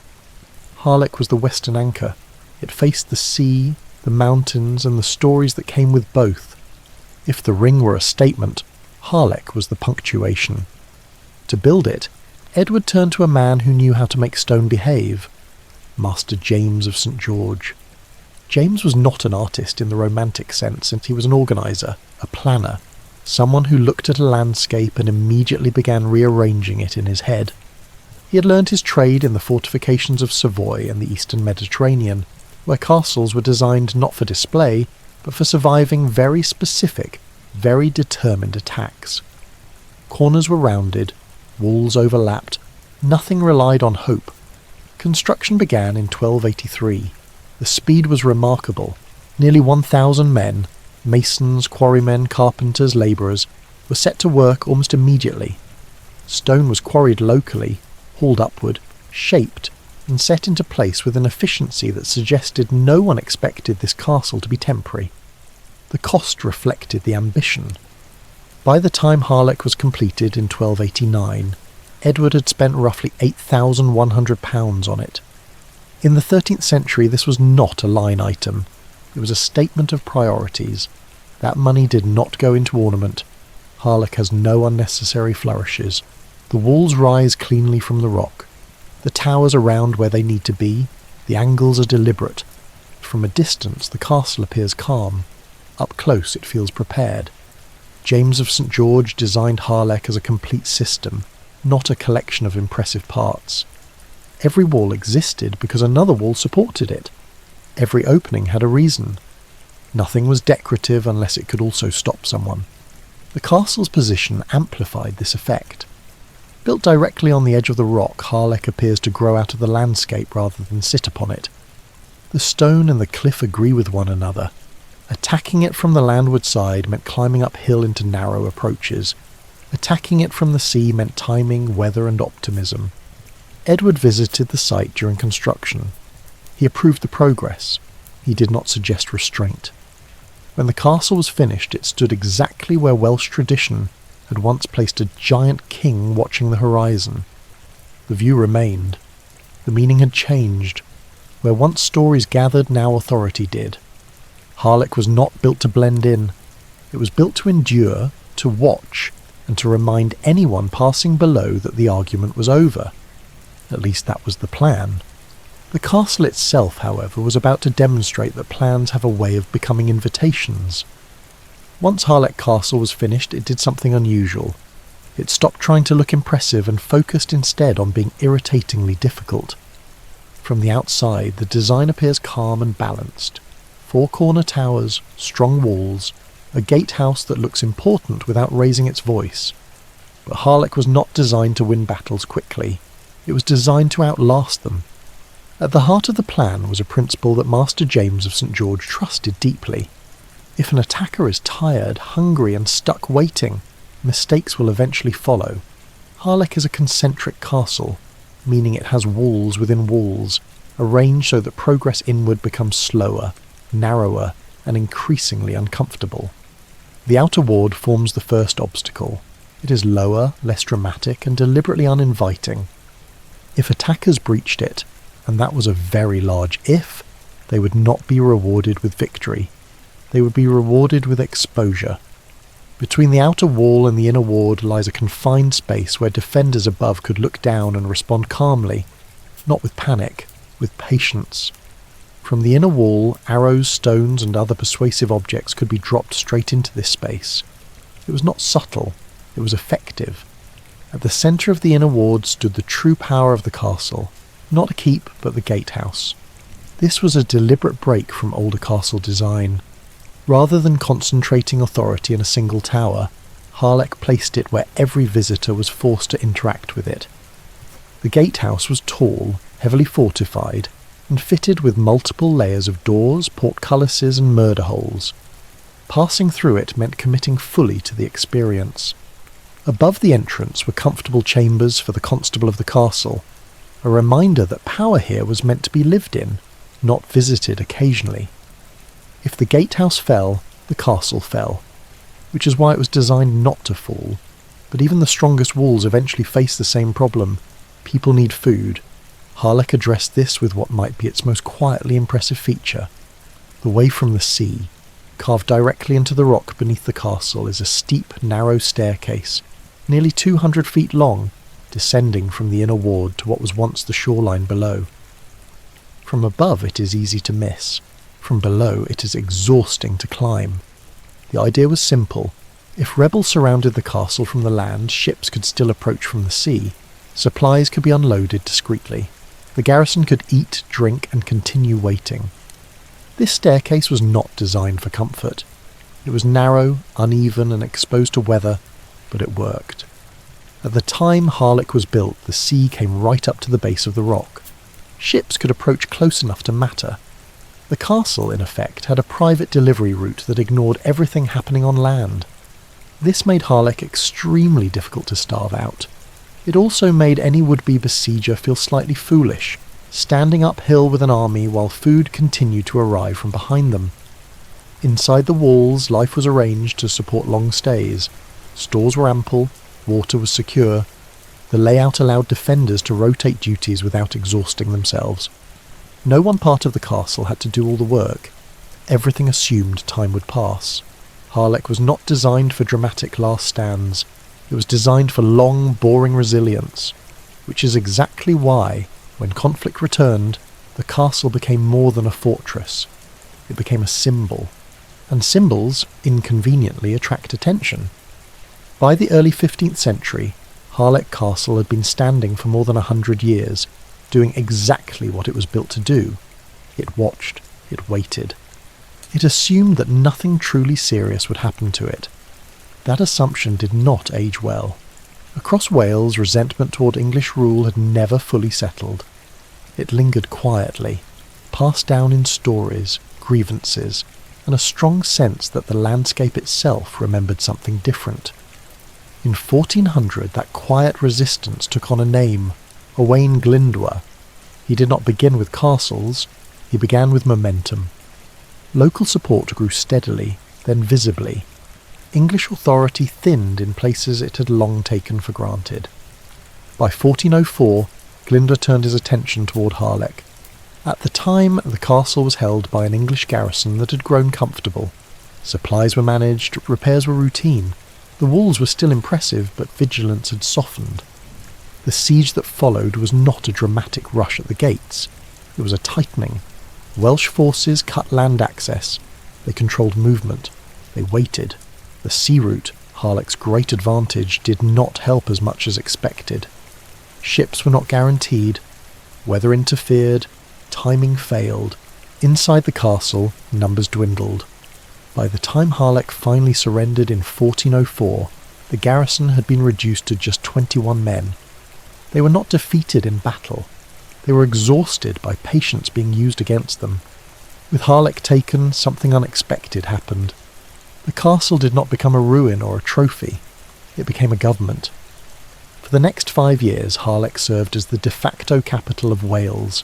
Harlech was the western anchor. It faced the sea, the mountains, and the stories that came with both. If the ring were a statement, Harlech was the punctuation. To build it, Edward turned to a man who knew how to make stone behave, Master James of St. George. James was not an artist in the romantic sense, since he was an organiser, a planner, someone who looked at a landscape and immediately began rearranging it in his head. He had learned his trade in the fortifications of Savoy and the eastern Mediterranean, where castles were designed not for display, but for surviving very specific, very determined attacks. Corners were rounded, walls overlapped, nothing relied on hope. Construction began in 1283. The speed was remarkable. Nearly 1,000 men, masons, quarrymen, carpenters, labourers, were set to work almost immediately. Stone was quarried locally, hauled upward, shaped, and set into place with an efficiency that suggested no one expected this castle to be temporary. The cost reflected the ambition. By the time Harlech was completed in 1289, Edward had spent roughly £8,100 on it. In the 13th century, this was not a line item. It was a statement of priorities. That money did not go into ornament. Harlech has no unnecessary flourishes. The walls rise cleanly from the rock. The towers are round where they need to be. The angles are deliberate. From a distance, the castle appears calm. Up close, it feels prepared. James of St. George designed Harlech as a complete system, not a collection of impressive parts. Every wall existed because another wall supported it. Every opening had a reason. Nothing was decorative unless it could also stop someone. The castle's position amplified this effect. Built directly on the edge of the rock, Harlech appears to grow out of the landscape rather than sit upon it. The stone and the cliff agree with one another. Attacking it from the landward side meant climbing uphill into narrow approaches. Attacking it from the sea meant timing, weather, and optimism. Edward visited the site during construction. He approved the progress. He did not suggest restraint. When the castle was finished, it stood exactly where Welsh tradition had once placed a giant king watching the horizon. The view remained. The meaning had changed. Where once stories gathered, now authority did. Harlech was not built to blend in. It was built to endure, to watch, and to remind anyone passing below that the argument was over. At least that was the plan. The castle itself, however, was about to demonstrate that plans have a way of becoming invitations. Once Harlech Castle was finished, it did something unusual. It stopped trying to look impressive and focused instead on being irritatingly difficult. From the outside, the design appears calm and balanced. 4 corner towers, strong walls, a gatehouse that looks important without raising its voice. But Harlech was not designed to win battles quickly. It was designed to outlast them. At the heart of the plan was a principle that Master James of St. George trusted deeply. If an attacker is tired, hungry, and stuck waiting, mistakes will eventually follow. Harlech is a concentric castle, meaning it has walls within walls, arranged so that progress inward becomes slower, narrower, and increasingly uncomfortable. The outer ward forms the first obstacle. It is lower, less dramatic, and deliberately uninviting. If attackers breached it, and that was a very large if, they would not be rewarded with victory. They would be rewarded with exposure. Between the outer wall and the inner ward lies a confined space where defenders above could look down and respond calmly, not with panic, with patience. From the inner wall, arrows, stones, and other persuasive objects could be dropped straight into this space. It was not subtle, it was effective. At the centre of the inner ward stood the true power of the castle, not a keep, but the gatehouse. This was a deliberate break from older castle design. Rather than concentrating authority in a single tower, Harlech placed it where every visitor was forced to interact with it. The gatehouse was tall, heavily fortified, and fitted with multiple layers of doors, portcullises, and murder holes. Passing through it meant committing fully to the experience. Above the entrance were comfortable chambers for the constable of the castle, a reminder that power here was meant to be lived in, not visited occasionally. If the gatehouse fell, the castle fell, which is why it was designed not to fall. But even the strongest walls eventually face the same problem. People need food. Harlech addressed this with what might be its most quietly impressive feature. The way from the sea, carved directly into the rock beneath the castle, is a steep, narrow staircase, nearly 200 feet long, descending from the inner ward to what was once the shoreline below. From above it is easy to miss. From below it is exhausting to climb. The idea was simple. If rebels surrounded the castle from the land, ships could still approach from the sea. Supplies could be unloaded discreetly. The garrison could eat, drink, and continue waiting. This staircase was not designed for comfort. It was narrow, uneven, and exposed to weather, but it worked. At the time Harlech was built, the sea came right up to the base of the rock. Ships could approach close enough to matter. The castle, in effect, had a private delivery route that ignored everything happening on land. This made Harlech extremely difficult to starve out. It also made any would-be besieger feel slightly foolish, standing uphill with an army while food continued to arrive from behind them. Inside the walls, life was arranged to support long stays. Stores were ample, water was secure. The layout allowed defenders to rotate duties without exhausting themselves. No one part of the castle had to do all the work. Everything assumed time would pass. Harlech was not designed for dramatic last stands. It was designed for long, boring resilience, which is exactly why, when conflict returned, the castle became more than a fortress. It became a symbol. And symbols, inconveniently, attract attention. By the early 15th century, Harlech Castle had been standing for more than 100 years, doing exactly what it was built to do. It watched, it waited. It assumed that nothing truly serious would happen to it. That assumption did not age well. Across Wales, resentment toward English rule had never fully settled. It lingered quietly, passed down in stories, grievances, and a strong sense that the landscape itself remembered something different. In 1400, that quiet resistance took on a name, Owain Glyndwr. He did not begin with castles, he began with momentum. Local support grew steadily, then visibly. English authority thinned in places it had long taken for granted. By 1404, Glyndwr turned his attention toward Harlech. At the time, the castle was held by an English garrison that had grown comfortable. Supplies were managed, repairs were routine. The walls were still impressive, but vigilance had softened. The siege that followed was not a dramatic rush at the gates. It was a tightening. Welsh forces cut land access. They controlled movement. They waited. The sea route, Harlech's great advantage, did not help as much as expected. Ships were not guaranteed. Weather interfered. Timing failed. Inside the castle, numbers dwindled. By the time Harlech finally surrendered in 1404, the garrison had been reduced to just 21 men. They were not defeated in battle. They were exhausted by patience being used against them. With Harlech taken, something unexpected happened. The castle did not become a ruin or a trophy. It became a government. For the next 5 years, Harlech served as the de facto capital of Wales.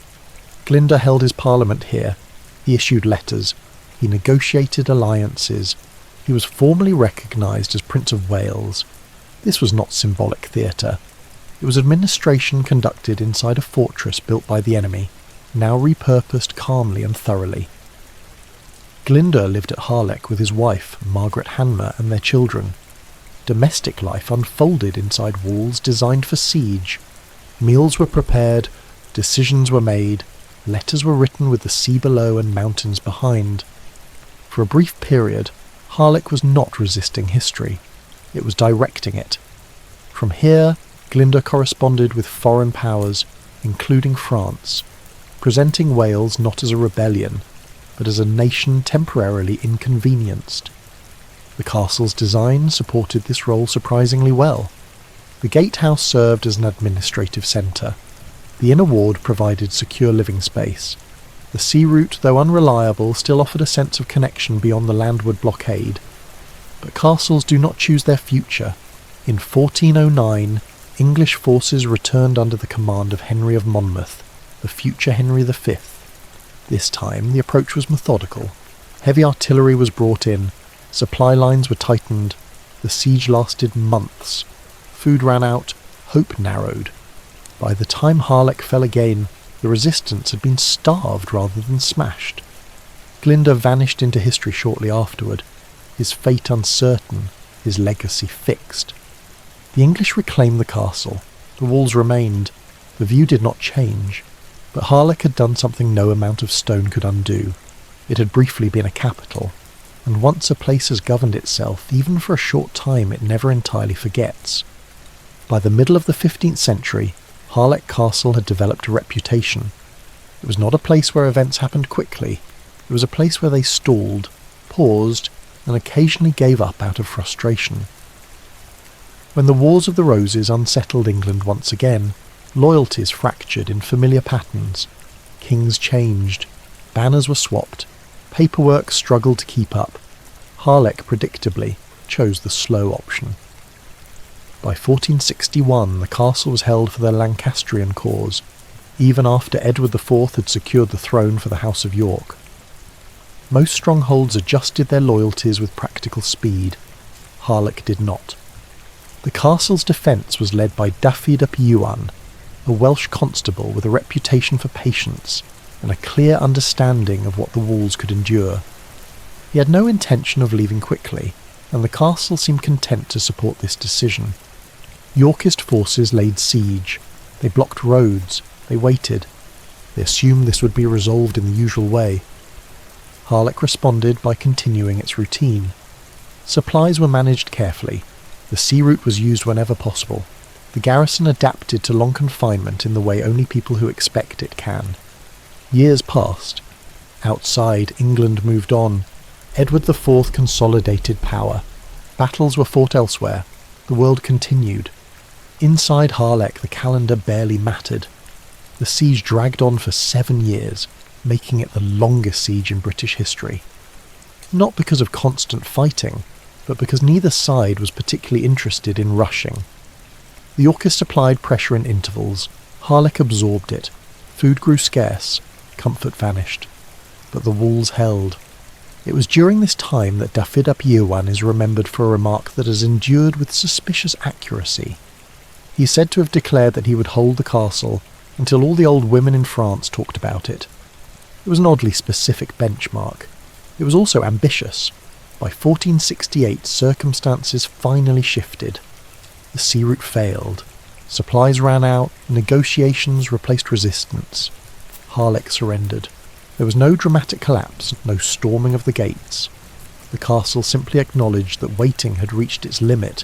Glyndwr held his parliament here. He issued letters. He negotiated alliances. He was formally recognised as Prince of Wales. This was not symbolic theatre. It was administration conducted inside a fortress built by the enemy, now repurposed calmly and thoroughly. Glyndwr lived at Harlech with his wife, Margaret Hanmer, and their children. Domestic life unfolded inside walls designed for siege. Meals were prepared, decisions were made, letters were written with the sea below and mountains behind. For a brief period, Harlech was not resisting history. It was directing it. From here, Glyndwr corresponded with foreign powers, including France, presenting Wales not as a rebellion, but as a nation temporarily inconvenienced. The castle's design supported this role surprisingly well. The gatehouse served as an administrative centre. The inner ward provided secure living space. The sea route, though unreliable, still offered a sense of connection beyond the landward blockade. But castles do not choose their future. In 1409, English forces returned under the command of Henry of Monmouth, the future Henry V. This time, the approach was methodical. Heavy artillery was brought in, supply lines were tightened, the siege lasted months. Food ran out, hope narrowed. By the time Harlech fell again, the resistance had been starved rather than smashed. Glyndwr vanished into history shortly afterward, his fate uncertain, his legacy fixed. The English reclaimed the castle. The walls remained. The view did not change. But Harlech had done something no amount of stone could undo. It had briefly been a capital, and once a place has governed itself, even for a short time, it never entirely forgets. By the middle of the 15th century, Harlech Castle had developed a reputation. It was not a place where events happened quickly. It was a place where they stalled, paused, and occasionally gave up out of frustration. When the Wars of the Roses unsettled England once again, loyalties fractured in familiar patterns. Kings changed. Banners were swapped. Paperwork struggled to keep up. Harlech, predictably, chose the slow option. By 1461, the castle was held for the Lancastrian cause, even after Edward IV had secured the throne for the House of York. Most strongholds adjusted their loyalties with practical speed. Harlech did not. The castle's defence was led by Dafydd ap Iwan, a Welsh constable with a reputation for patience and a clear understanding of what the walls could endure. He had no intention of leaving quickly, and the castle seemed content to support this decision. Yorkist forces laid siege. They blocked roads. They waited. They assumed this would be resolved in the usual way. Harlech responded by continuing its routine. Supplies were managed carefully. The sea route was used whenever possible. The garrison adapted to long confinement in the way only people who expect it can. Years passed. Outside, England moved on. Edward IV consolidated power. Battles were fought elsewhere. The world continued. Inside Harlech, the calendar barely mattered. The siege dragged on for 7 years, making it the longest siege in British history. Not because of constant fighting, but because neither side was particularly interested in rushing. The Yorkists applied pressure in intervals. Harlech absorbed it. Food grew scarce. Comfort vanished. But the walls held. It was during this time that Dafydd ap Iwan is remembered for a remark that has endured with suspicious accuracy. He is said to have declared that he would hold the castle until all the old women in France talked about it. It was an oddly specific benchmark. It was also ambitious. By 1468, circumstances finally shifted. The sea route failed. Supplies ran out. Negotiations replaced resistance. Harlech surrendered. There was no dramatic collapse, no storming of the gates. The castle simply acknowledged that waiting had reached its limit.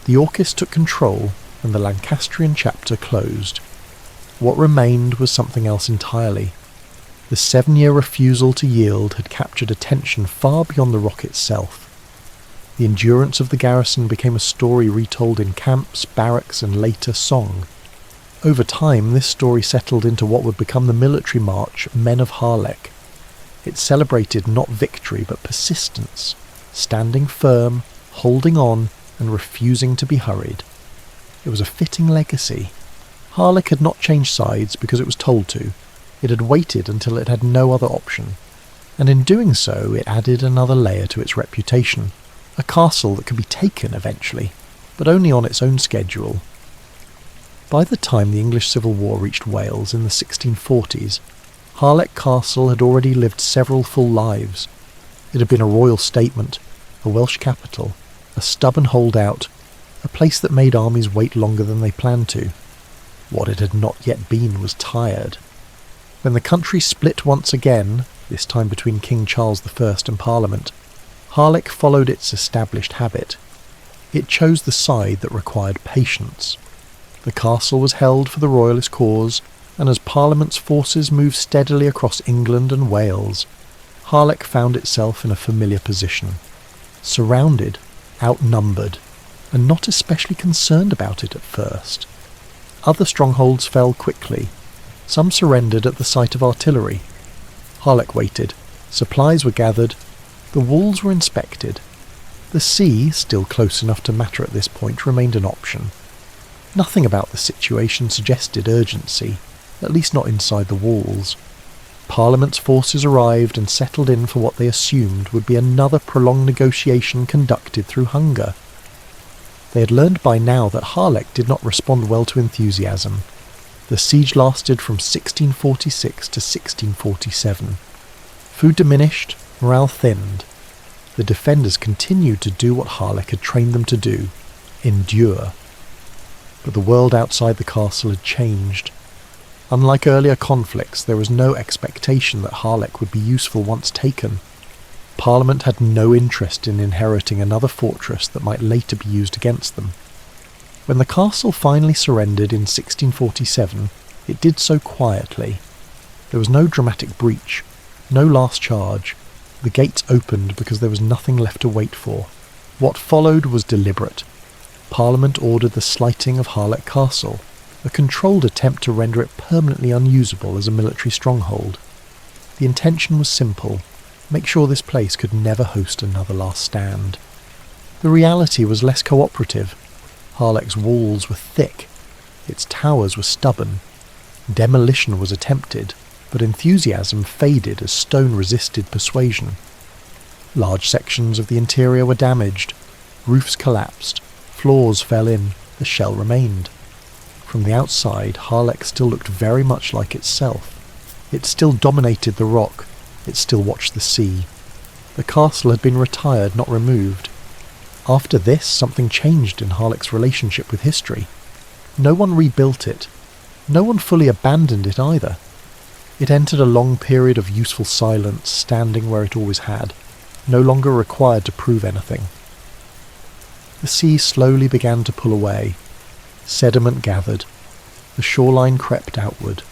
The Yorkists took control, and the Lancastrian chapter closed. What remained was something else entirely. The 7-year refusal to yield had captured attention far beyond the rock itself. The endurance of the garrison became a story retold in camps, barracks, and later song. Over time, this story settled into what would become the military march Men of Harlech. It celebrated not victory but persistence, standing firm, holding on, and refusing to be hurried. It was a fitting legacy. Harlech had not changed sides because it was told to. It had waited until it had no other option. And in doing so, it added another layer to its reputation. A castle that could be taken eventually, but only on its own schedule. By the time the English Civil War reached Wales in the 1640s, Harlech Castle had already lived several full lives. It had been a royal statement, a Welsh capital, a stubborn holdout, a place that made armies wait longer than they planned to. What it had not yet been was tired. When the country split once again, this time between King Charles I and Parliament, Harlech followed its established habit. It chose the side that required patience. The castle was held for the royalist cause, and as Parliament's forces moved steadily across England and Wales, Harlech found itself in a familiar position. Surrounded, outnumbered, and not especially concerned about it at first. Other strongholds fell quickly. Some surrendered at the sight of artillery. Harlech waited. Supplies were gathered. The walls were inspected. The sea, still close enough to matter at this point, remained an option. Nothing about the situation suggested urgency, at least not inside the walls. Parliament's forces arrived and settled in for what they assumed would be another prolonged negotiation conducted through hunger. They had learned by now that Harlech did not respond well to enthusiasm. The siege lasted from 1646 to 1647. Food diminished, morale thinned. The defenders continued to do what Harlech had trained them to do, endure. But the world outside the castle had changed. Unlike earlier conflicts, there was no expectation that Harlech would be useful once taken. Parliament had no interest in inheriting another fortress that might later be used against them. When the castle finally surrendered in 1647, it did so quietly. There was no dramatic breach, no last charge. The gates opened because there was nothing left to wait for. What followed was deliberate. Parliament ordered the slighting of Harlech Castle, a controlled attempt to render it permanently unusable as a military stronghold. The intention was simple: make sure this place could never host another last stand. The reality was less cooperative. Harlech's walls were thick, its towers were stubborn. Demolition was attempted, but enthusiasm faded as stone resisted persuasion. Large sections of the interior were damaged, roofs collapsed, floors fell in, the shell remained. From the outside, Harlech still looked very much like itself. It still dominated the rock, it still watched the sea. The castle had been retired, not removed. After this, something changed in Harlech's relationship with history. No one rebuilt it. No one fully abandoned it either. It entered a long period of useful silence, standing where it always had, no longer required to prove anything. The sea slowly began to pull away. Sediment gathered. The shoreline crept outward.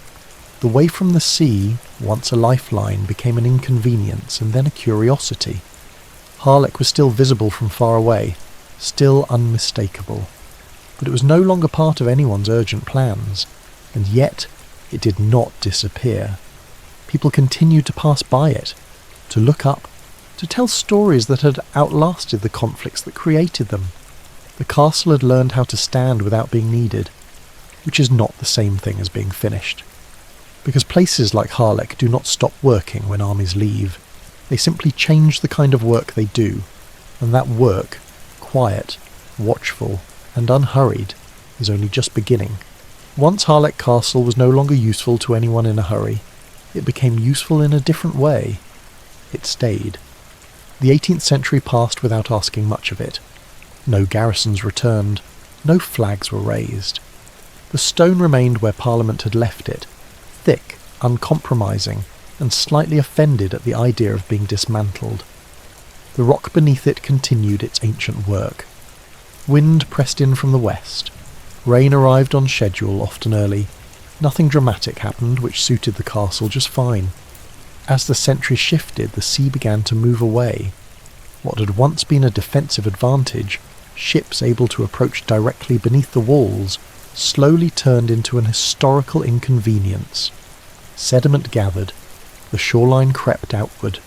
The way from the sea, once a lifeline, became an inconvenience and then a curiosity. Harlech was still visible from far away, still unmistakable. But it was no longer part of anyone's urgent plans, and yet it did not disappear. People continued to pass by it, to look up, to tell stories that had outlasted the conflicts that created them. The castle had learned how to stand without being needed, which is not the same thing as being finished. Because places like Harlech do not stop working when armies leave. They simply change the kind of work they do, and that work, quiet, watchful, and unhurried, is only just beginning. Once Harlech Castle was no longer useful to anyone in a hurry. It became useful in a different way. It stayed. The 18th century passed without asking much of it. No garrisons returned. No flags were raised. The stone remained where Parliament had left it, thick, uncompromising, and slightly offended at the idea of being dismantled. The rock beneath it continued its ancient work. Wind pressed in from the west. Rain arrived on schedule, often early. Nothing dramatic happened, which suited the castle just fine. As the centuries shifted, the sea began to move away. What had once been a defensive advantage, ships able to approach directly beneath the walls, slowly turned into an historical inconvenience. Sediment gathered. The shoreline crept outward.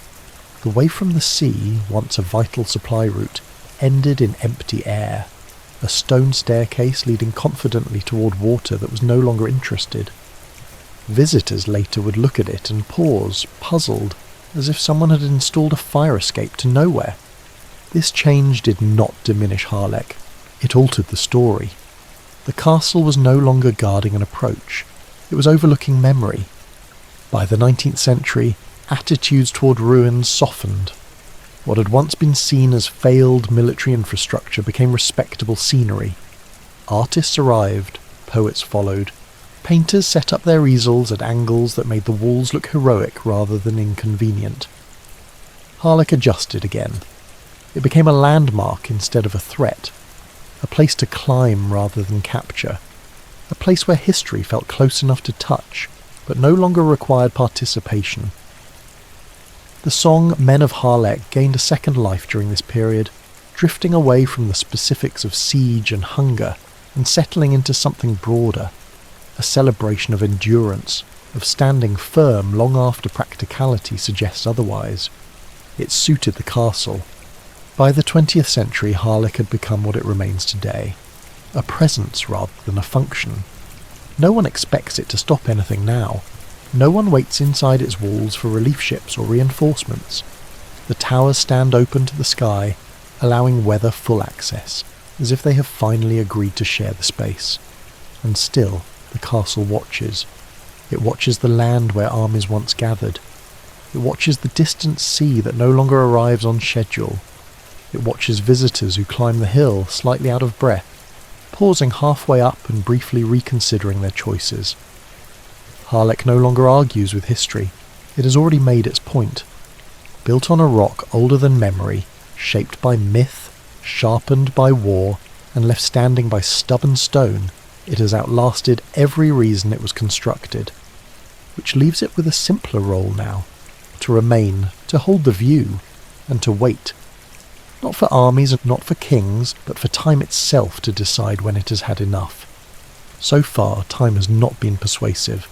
The way from the sea, once a vital supply route, ended in empty air. a stone staircase leading confidently toward water that was no longer interested. Visitors later would look at it and pause, puzzled, as if someone had installed a fire escape to nowhere. This change did not diminish Harlech. It altered the story. The castle was no longer guarding an approach. It was overlooking memory. By the 19th century, attitudes toward ruins softened. What had once been seen as failed military infrastructure became respectable scenery. Artists arrived, poets followed. Painters set up their easels at angles that made the walls look heroic rather than inconvenient. Harlech adjusted again. It became a landmark instead of a threat, a place to climb rather than capture, a place where history felt close enough to touch, but no longer required participation. The song Men of Harlech gained a second life during this period, drifting away from the specifics of siege and hunger and settling into something broader, a celebration of endurance, of standing firm long after practicality suggests otherwise. It suited the castle. By the 20th century, Harlech had become what it remains today, a presence rather than a function. No one expects it to stop anything now. No one waits inside its walls for relief ships or reinforcements. The towers stand open to the sky, allowing weather full access, as if they have finally agreed to share the space. And still, the castle watches. It watches the land where armies once gathered. It watches the distant sea that no longer arrives on schedule. It watches visitors who climb the hill, slightly out of breath, pausing halfway up and briefly reconsidering their choices. Harlech no longer argues with history. It has already made its point. Built on a rock older than memory, shaped by myth, sharpened by war, and left standing by stubborn stone, it has outlasted every reason it was constructed, which leaves it with a simpler role now, to remain, to hold the view, and to wait. Not for armies and not for kings, but for time itself to decide when it has had enough. So far, time has not been persuasive.